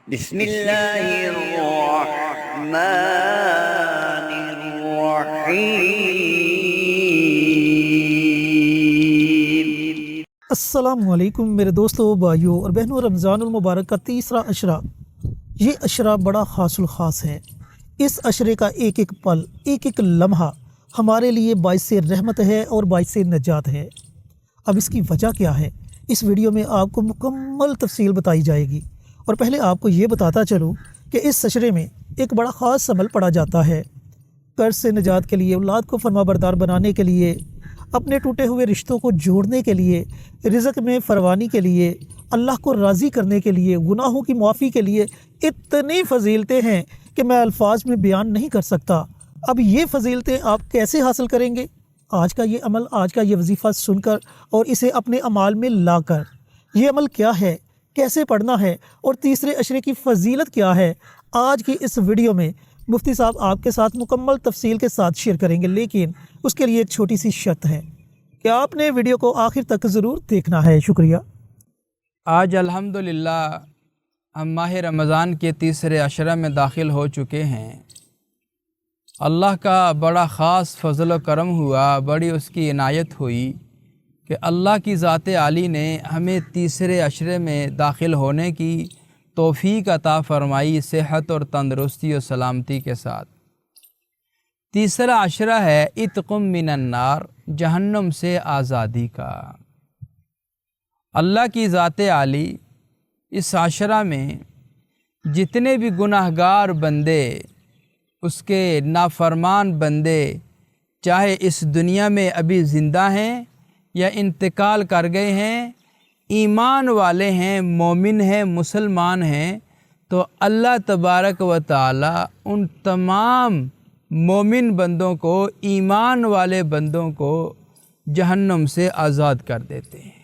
بسم اللہ الرحمن الرحیم۔ السلام علیکم میرے دوستوں، بھائیوں اور بہنوں۔ رمضان المبارک کا تیسرا عشرہ، یہ عشرہ بڑا خاص الخاص ہے۔ اس عشرے کا ایک ایک پل، ایک ایک لمحہ ہمارے لیے باعث رحمت ہے اور باعث نجات ہے۔ اب اس کی وجہ کیا ہے، اس ویڈیو میں آپ کو مکمل تفصیل بتائی جائے گی۔ اور پہلے آپ کو یہ بتاتا چلوں کہ اس عشرے میں ایک بڑا خاص عمل پڑھا جاتا ہے، قرض سے نجات کے لیے، اولاد کو فرما بردار بنانے کے لیے، اپنے ٹوٹے ہوئے رشتوں کو جوڑنے کے لیے، رزق میں فراوانی کے لیے، اللہ کو راضی کرنے کے لیے، گناہوں کی معافی کے لیے۔ اتنی فضیلتیں ہیں کہ میں الفاظ میں بیان نہیں کر سکتا۔ اب یہ فضیلتیں آپ کیسے حاصل کریں گے؟ آج کا یہ عمل، آج کا یہ وظیفہ سن کر اور اسے اپنے اعمال میں لا کر۔ یہ عمل کیا ہے، کیسے پڑھنا ہے اور تیسرے عشرے کی فضیلت کیا ہے، آج کی اس ویڈیو میں مفتی صاحب آپ کے ساتھ مکمل تفصیل کے ساتھ شیئر کریں گے، لیکن اس کے لیے ایک چھوٹی سی شرط ہے کہ آپ نے ویڈیو کو آخر تک ضرور دیکھنا ہے۔ شکریہ۔ آج الحمدللہ ہم ماہ رمضان کے تیسرے عشرہ میں داخل ہو چکے ہیں۔ اللہ کا بڑا خاص فضل و کرم ہوا، بڑی اس کی عنایت ہوئی کہ اللہ کی ذات عالی نے ہمیں تیسرے عشرے میں داخل ہونے کی توفیق عطا فرمائی، صحت اور تندرستی و سلامتی کے ساتھ۔ تیسرا عشرہ ہے اتقم من النار، جہنم سے آزادی کا۔ اللہ کی ذات عالی اس عشرہ میں جتنے بھی گناہ گار بندے، اس کے نافرمان بندے، چاہے اس دنیا میں ابھی زندہ ہیں یا انتقال کر گئے ہیں، ایمان والے ہیں، مومن ہیں، مسلمان ہیں، تو اللہ تبارک و تعالی ان تمام مومن بندوں کو، ایمان والے بندوں کو جہنم سے آزاد کر دیتے ہیں،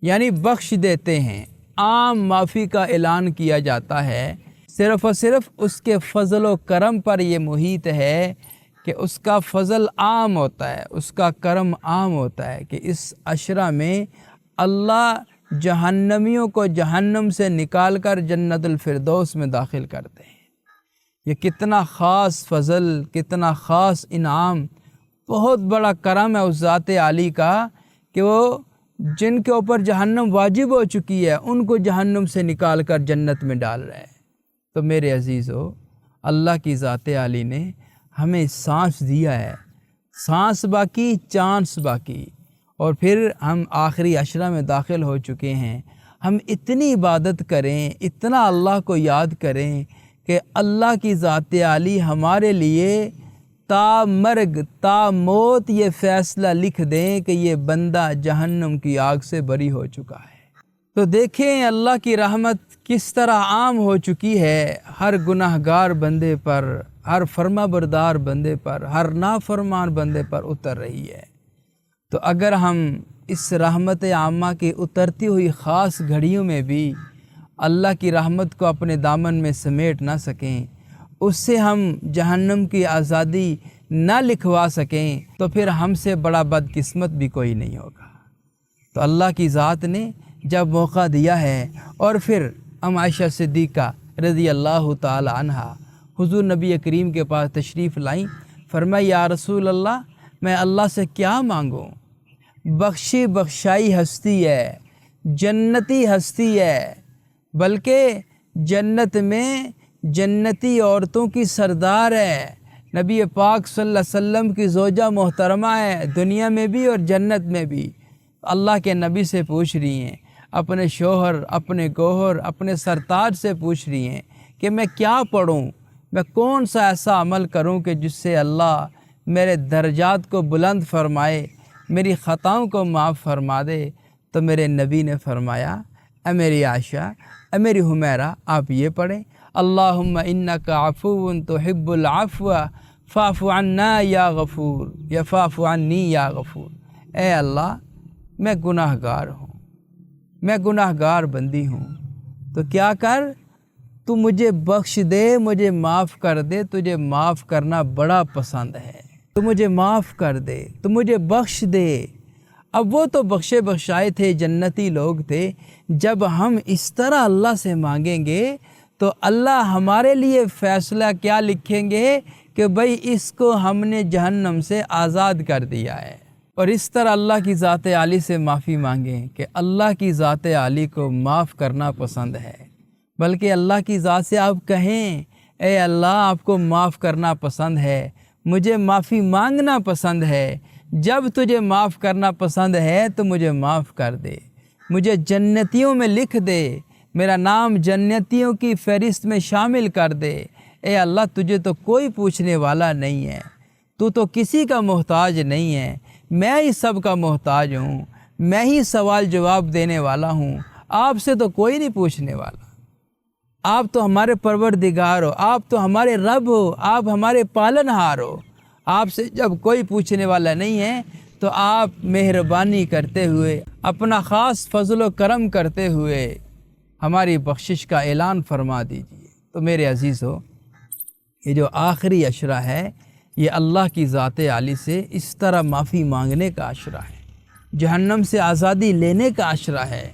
یعنی بخش دیتے ہیں۔ عام معافی کا اعلان کیا جاتا ہے، صرف اور صرف اس کے فضل و کرم پر یہ محیط ہے کہ اس کا فضل عام ہوتا ہے، اس کا کرم عام ہوتا ہے کہ اس عشرہ میں اللہ جہنمیوں کو جہنم سے نکال کر جنت الفردوس میں داخل کرتے ہیں۔ یہ کتنا خاص فضل، کتنا خاص انعام، بہت بڑا کرم ہے اس ذات عالی کا کہ وہ جن کے اوپر جہنم واجب ہو چکی ہے ان کو جہنم سے نکال کر جنت میں ڈال رہا ہے۔ تو میرے عزیزو، اللہ کی ذات عالی نے ہمیں سانس دیا ہے، سانس باقی، چانس باقی، اور پھر ہم آخری عشرہ میں داخل ہو چکے ہیں۔ ہم اتنی عبادت کریں، اتنا اللہ کو یاد کریں کہ اللہ کی ذات عالی ہمارے لیے تا مرگ، تا موت یہ فیصلہ لکھ دیں کہ یہ بندہ جہنم کی آگ سے بری ہو چکا ہے۔ تو دیکھیں اللہ کی رحمت کس طرح عام ہو چکی ہے، ہر گناہ گار بندے پر، ہر فرما بردار بندے پر، ہر نافرمان بندے پر اتر رہی ہے۔ تو اگر ہم اس رحمت عامہ کی اترتی ہوئی خاص گھڑیوں میں بھی اللہ کی رحمت کو اپنے دامن میں سمیٹ نہ سکیں، اس سے ہم جہنم کی آزادی نہ لکھوا سکیں، تو پھر ہم سے بڑا بدقسمت بھی کوئی نہیں ہوگا۔ تو اللہ کی ذات نے جب موقع دیا ہے، اور پھر ام عائشہ صدیقہ رضی اللہ تعالی عنہ حضور نبی کریم کے پاس تشریف لائیں، فرمایا یا رسول اللہ، میں اللہ سے کیا مانگوں؟ بخشی بخشائی ہستی ہے، جنتی ہستی ہے، بلکہ جنت میں جنتی عورتوں کی سردار ہے، نبی پاک صلی اللہ علیہ وسلم کی زوجہ محترمہ ہے، دنیا میں بھی اور جنت میں بھی۔ اللہ کے نبی سے پوچھ رہی ہیں، اپنے شوہر، اپنے گوہر، اپنے سرتاج سے پوچھ رہی ہیں کہ میں کیا پڑھوں، میں کون سا ایسا عمل کروں کہ جس سے اللہ میرے درجات کو بلند فرمائے، میری خطاؤں کو معاف فرما دے۔ تو میرے نبی نے فرمایا، اے میری عائشہ، اے میری حمیرہ، آپ یہ پڑھیں، اللہم انک عفو تحب العفو فاعف عنا یا غفور، یا فاعف عنی یا غفور۔ اے اللہ، میں گناہ گار ہوں، میں گناہ گار بندی ہوں، تو کیا کر، تو مجھے بخش دے، مجھے معاف کر دے، تجھے معاف کرنا بڑا پسند ہے، تو مجھے معاف کر دے، تو مجھے بخش دے۔ اب وہ تو بخشے بخشائے تھے، جنتی لوگ تھے۔ جب ہم اس طرح اللہ سے مانگیں گے تو اللہ ہمارے لیے فیصلہ کیا لکھیں گے کہ بھئی اس کو ہم نے جہنم سے آزاد کر دیا ہے۔ اور اس طرح اللہ کی ذات عالی سے معافی مانگیں کہ اللہ کی ذات عالی کو معاف کرنا پسند ہے، بلکہ اللہ کی ذات سے آپ کہیں اے اللہ آپ کو معاف کرنا پسند ہے، مجھے معافی مانگنا پسند ہے، جب تجھے معاف کرنا پسند ہے تو مجھے معاف کر دے، مجھے جنتیوں میں لکھ دے، میرا نام جنتیوں کی فہرست میں شامل کر دے۔ اے اللہ تجھے تو کوئی پوچھنے والا نہیں ہے، تو کسی کا محتاج نہیں ہے، میں ہی سب کا محتاج ہوں، میں ہی سوال جواب دینے والا ہوں، آپ سے تو کوئی نہیں پوچھنے والا۔ آپ تو ہمارے پروردگار ہو، آپ تو ہمارے رب ہو، آپ ہمارے پالن ہار ہو، آپ سے جب کوئی پوچھنے والا نہیں ہے تو آپ مہربانی کرتے ہوئے، اپنا خاص فضل و کرم کرتے ہوئے ہماری بخشش کا اعلان فرما دیجیے۔ تو میرے عزیز ہو، یہ جو آخری عشرہ ہے یہ اللہ کی ذات عالی سے اس طرح معافی مانگنے کا عشرہ ہے، جہنم سے آزادی لینے کا عشرہ ہے۔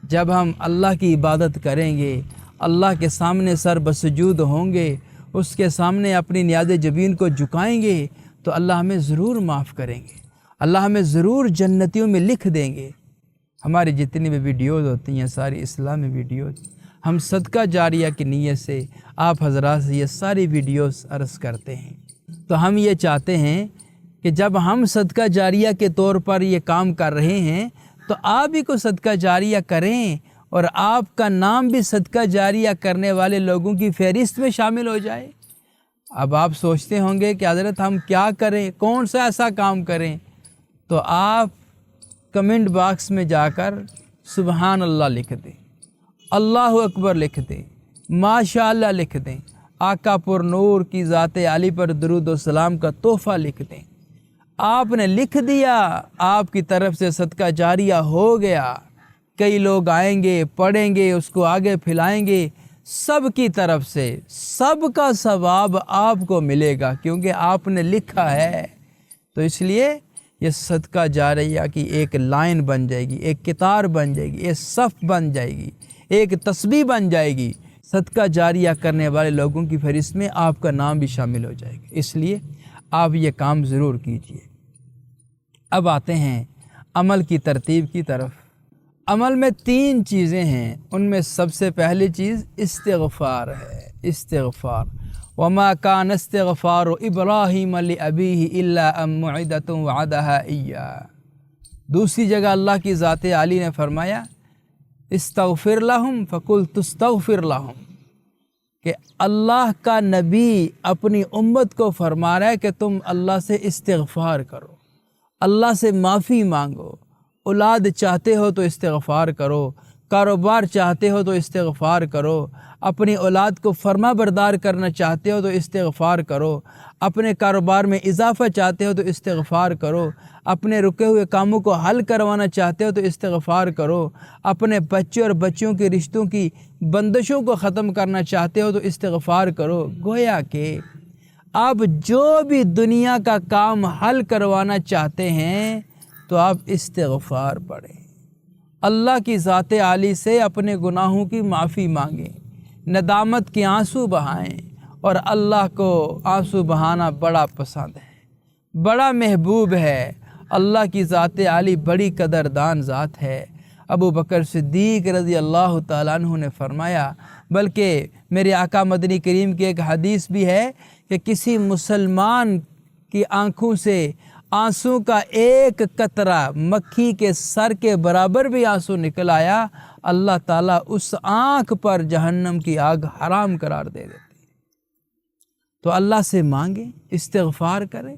جب ہم اللہ کی عبادت کریں گے، اللہ کے سامنے سر بسجود ہوں گے، اس کے سامنے اپنی نیاز جبین کو جھکائیں گے تو اللہ ہمیں ضرور معاف کریں گے، اللہ ہمیں ضرور جنتیوں میں لکھ دیں گے۔ ہماری جتنی بھی ویڈیوز ہوتی ہیں ساری اسلامی ویڈیوز، ہم صدقہ جاریہ کی نیت سے آپ حضرات سے یہ ساری ویڈیوز عرض کرتے ہیں۔ تو ہم یہ چاہتے ہیں کہ جب ہم صدقہ جاریہ کے طور پر یہ کام کر رہے ہیں تو آپ بھی کو صدقہ جاریہ کریں اور آپ کا نام بھی صدقہ جاریہ کرنے والے لوگوں کی فہرست میں شامل ہو جائے۔ اب آپ سوچتے ہوں گے کہ حضرت ہم کیا کریں، کون سا ایسا کام کریں؟ تو آپ کمنٹ باکس میں جا کر سبحان اللہ لکھ دیں، اللہ اکبر لکھ دیں، ماشاءاللہ لکھ دیں، آقا پر نور کی ذات عالی پر درود و سلام کا تحفہ لکھ دیں۔ آپ نے لکھ دیا، آپ کی طرف سے صدقہ جاریہ ہو گیا، کئی لوگ آئیں گے، پڑھیں گے، اس کو آگے پھیلائیں گے، سب کی طرف سے سب کا ثواب آپ کو ملے گا کیونکہ آپ نے لکھا ہے۔ تو اس لیے یہ صدقہ جاریہ کی ایک لائن بن جائے گی، ایک کتار بن جائے گی، ایک صف بن جائے گی، ایک تسبیح بن جائے گی، صدقہ جاریہ کرنے والے لوگوں کی فہرست میں آپ کا نام بھی شامل ہو جائے گا۔ اس لیے آپ یہ کام ضرور کیجئے۔ اب آتے ہیں عمل کی ترتیب کی طرف۔ عمل میں 3 چیزیں ہیں، ان میں سب سے پہلی چیز استغفار ہے، استغفار۔ وما كان استغفار ابراہیم لأبیہ الا ان موعدۃ وعدہا ایاہ۔ دوسری جگہ اللہ کی ذات عالی نے فرمایا استغفر لہم فقلت استغفر لہم، کہ اللہ کا نبی اپنی امت کو فرما رہا ہے کہ تم اللہ سے استغفار کرو، اللہ سے معافی مانگو، اولاد چاہتے ہو تو استغفار کرو، کاروبار چاہتے ہو تو استغفار کرو، اپنی اولاد کو فرما بردار کرنا چاہتے ہو تو استغفار کرو، اپنے کاروبار میں اضافہ چاہتے ہو تو استغفار کرو، اپنے رکے ہوئے کاموں کو حل کروانا چاہتے ہو تو استغفار کرو، اپنے بچے اور بچیوں کے رشتوں کی بندشوں کو ختم کرنا چاہتے ہو تو استغفار کرو۔ گویا کہ آپ جو بھی دنیا کا کام حل کروانا چاہتے ہیں تو آپ استغفار پڑھیں، اللہ کی ذات عالی سے اپنے گناہوں کی معافی مانگیں، ندامت کے آنسو بہائیں، اور اللہ کو آنسو بہانا بڑا پسند ہے، بڑا محبوب ہے۔ اللہ کی ذات عالی بڑی قدردان ذات ہے۔ ابو بکر صدیق رضی اللہ تعالیٰ عنہ نے فرمایا، بلکہ میرے آقا مدنی کریم کی ایک حدیث بھی ہے کہ کسی مسلمان کی آنکھوں سے آنسوں کا ایک قطرہ مکھی کے سر کے برابر بھی آنسو نکل آیا، اللہ تعالیٰ اس آنکھ پر جہنم کی آگ حرام قرار دے دیتے۔ تو اللہ سے مانگیں، استغفار کریں،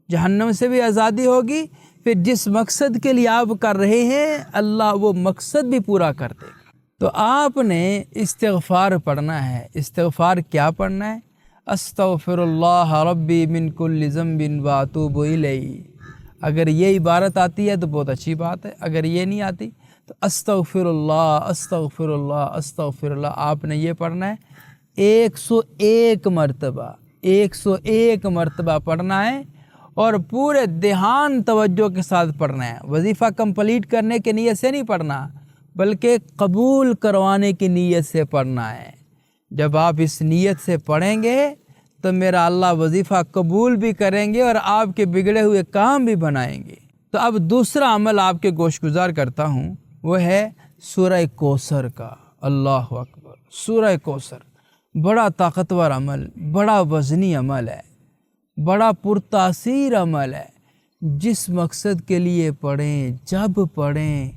جہنم سے بھی آزادی ہوگی، پھر جس مقصد کے لیے آپ کر رہے ہیں اللہ وہ مقصد بھی پورا کر دے گا۔ تو آپ نے استغفار پڑھنا ہے۔ استغفار کیا پڑھنا ہے؟ استغفر اللہ ربی من کل ذنب واتوب الیہ۔ اگر یہ عبارت آتی ہے تو بہت اچھی بات ہے، اگر یہ نہیں آتی تو استغفر اللہ استغفر اللہ استغفر اللہ آپ نے یہ پڑھنا ہے 101 مرتبہ، 101 مرتبہ پڑھنا ہے، اور پورے دھیان توجہ کے ساتھ پڑھنا ہے۔ وظیفہ کمپلیٹ کرنے کی نیت سے نہیں پڑھنا، بلکہ قبول کروانے کی نیت سے پڑھنا ہے۔ جب آپ اس نیت سے پڑھیں گے تو میرا اللہ وظیفہ قبول بھی کریں گے اور آپ کے بگڑے ہوئے کام بھی بنائیں گے۔ تو اب دوسرا عمل آپ کے گوش گزار کرتا ہوں، وہ ہے سورہ کوثر کا۔ اللہ اکبر! سورہ کوثر بڑا طاقتور عمل، بڑا وزنی عمل ہے، بڑا پرتاثیر عمل ہے۔ جس مقصد کے لیے پڑھیں، جب پڑھیں،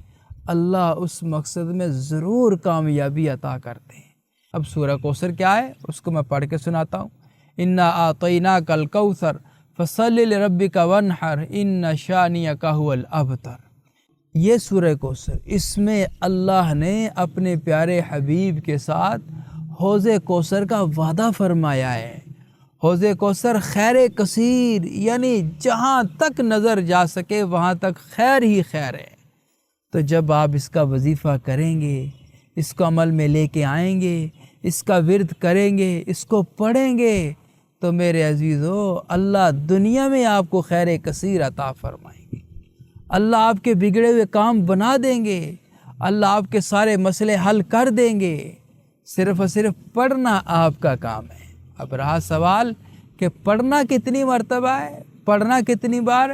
اللہ اس مقصد میں ضرور کامیابی عطا کرتے ہیں۔ اب سورہ کوثر کیا ہے اس کو میں پڑھ کے سناتا ہوں۔ اِنَّا أَعْطَيْنَاكَ الْكَوْثَرَ فَصَلِّ لِرَبِّكَ وَانْحَرْ إِنَّ شَانِئَكَ هُوَ الْأَبْتَرُ۔ یہ سورہ کوثر، اس میں اللہ نے اپنے پیارے حبیب کے ساتھ حوض کوثر کا وعدہ فرمایا ہے۔ حوض کوثر خیر کثیر، یعنی جہاں تک نظر جا سکے وہاں تک خیر ہی خیر ہے۔ تو جب آپ اس کا وظیفہ کریں گے، اس کو عمل میں لے کے آئیں گے، اس کا ورد کریں گے، اس کو پڑھیں گے، تو میرے عزیزو اللہ دنیا میں آپ کو خیر کثیر عطا فرمائیں گے۔ اللہ آپ کے بگڑے ہوئے کام بنا دیں گے، اللہ آپ کے سارے مسئلے حل کر دیں گے۔ صرف اور صرف پڑھنا آپ کا کام ہے۔ اب رہا سوال کہ پڑھنا کتنی مرتبہ ہے، پڑھنا کتنی بار؟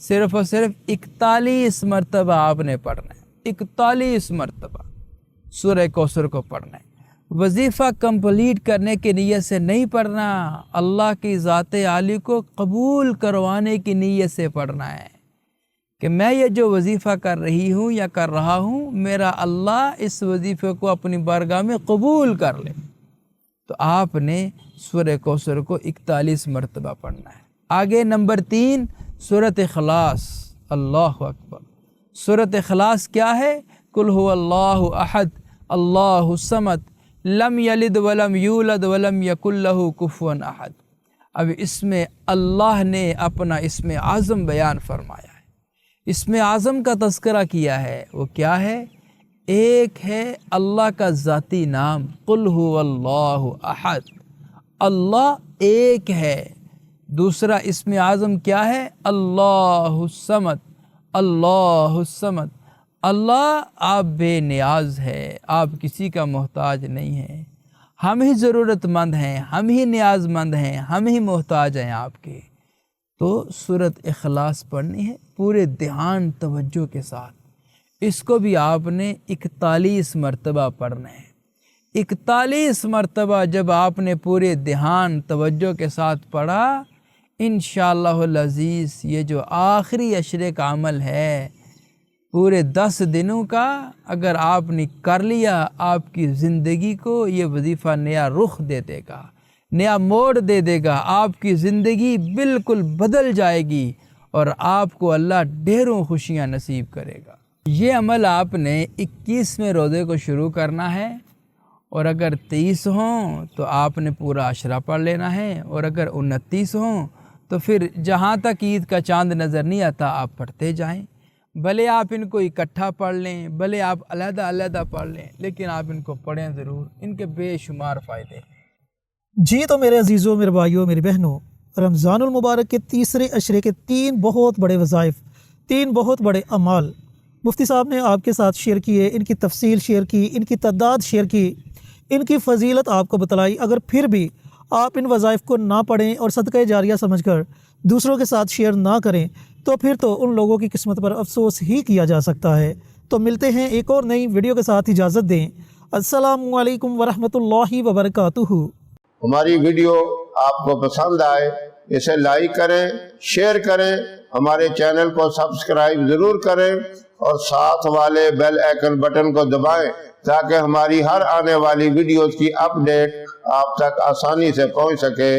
صرف اور صرف 41 مرتبہ آپ نے پڑھنا ہے، 41 مرتبہ سورہ کوثر کو پڑھنا ہے۔ وظیفہ کمپلیٹ کرنے کی نیت سے نہیں پڑھنا، اللہ کی ذات عالی کو قبول کروانے کی نیت سے پڑھنا ہے کہ میں یہ جو وظیفہ کر رہی ہوں یا کر رہا ہوں، میرا اللہ اس وظیفے کو اپنی بارگاہ میں قبول کر لے۔ تو آپ نے سورہ کوثر کو 41 مرتبہ پڑھنا ہے۔ آگے نمبر 3 سورۃ اخلاص۔ اللہ اکبر! سورۃ اخلاص کیا ہے؟ قل هو اللہ احد اللہ الصمد لم یلد ولم یولد ولم یکن لہ کفوا احد۔ اب اس میں اللہ نے اپنا اسم اعظم بیان فرمایا ہے، اسم اعظم کا تذکرہ کیا ہے۔ وہ کیا ہے؟ ایک ہے اللہ کا ذاتی نام، قل هو اللہ احد، اللہ ایک ہے۔ دوسرا اسم اعظم کیا ہے؟ اللہ الصمد، اللہ الصمد، اللہ آپ بے نیاز ہے، آپ کسی کا محتاج نہیں ہیں، ہم ہی ضرورت مند ہیں، ہم ہی نیاز مند ہیں، ہم ہی محتاج ہیں آپ کے۔ تو سورۃ اخلاص پڑھنی ہے پورے دھیان توجہ کے ساتھ۔ اس کو بھی آپ نے 41 مرتبہ پڑھنا ہے۔ 41 مرتبہ جب آپ نے پورے دھیان توجہ کے ساتھ پڑھا، انشاءاللہ العزیز یہ جو آخری عشرے کا عمل ہے پورے 10 دنوں کا، اگر آپ نے کر لیا، آپ کی زندگی کو یہ وظیفہ نیا رخ دے دے گا، نیا موڑ دے دے گا، آپ کی زندگی بالکل بدل جائے گی اور آپ کو اللہ ڈھیروں خوشیاں نصیب کرے گا۔ یہ عمل آپ نے 21ویں روزے کو شروع کرنا ہے، اور اگر 30 ہوں تو آپ نے پورا عشرہ پڑھ لینا ہے، اور اگر 29 ہوں تو پھر جہاں تک عید کا چاند نظر نہیں آتا آپ پڑھتے جائیں۔ بھلے آپ ان کو اکٹھا پڑھ لیں، بھلے آپ علیحدہ علیحدہ پڑھ لیں، لیکن آپ ان کو پڑھیں ضرور، ان کے بے شمار فائدے ہیں۔ جی تو میرے عزیزوں، میرے بھائیوں، میری بہنوں، رمضان المبارک کے تیسرے عشرے کے 3 بہت بڑے وظائف، 3 بہت بڑے اعمال مفتی صاحب نے آپ کے ساتھ شیئر کیے، ان کی تفصیل شیئر کی، ان کی تعداد شیئر کی، ان کی فضیلت آپ کو بتلائی۔ اگر پھر بھی آپ ان وظائف کو نہ پڑھیں اور صدقہ جاریہ سمجھ کر دوسروں کے ساتھ شیئر نہ کریں تو پھر تو ان لوگوں کی قسمت پر افسوس ہی کیا جا سکتا ہے۔ تو ملتے ہیں ایک اور نئی ویڈیو کے ساتھ، اجازت دیں۔ السلام علیکم ورحمۃ اللہ وبرکاتہ۔ ہماری ویڈیو آپ کو پسند آئے اسے لائک کریں، شیئر کریں، ہمارے چینل کو سبسکرائب ضرور کریں اور ساتھ والے بیل آئیکن بٹن کو دبائیں تاکہ ہماری ہر آنے والی ویڈیوز کی اپڈیٹ آپ تک آسانی سے پہنچ سکے۔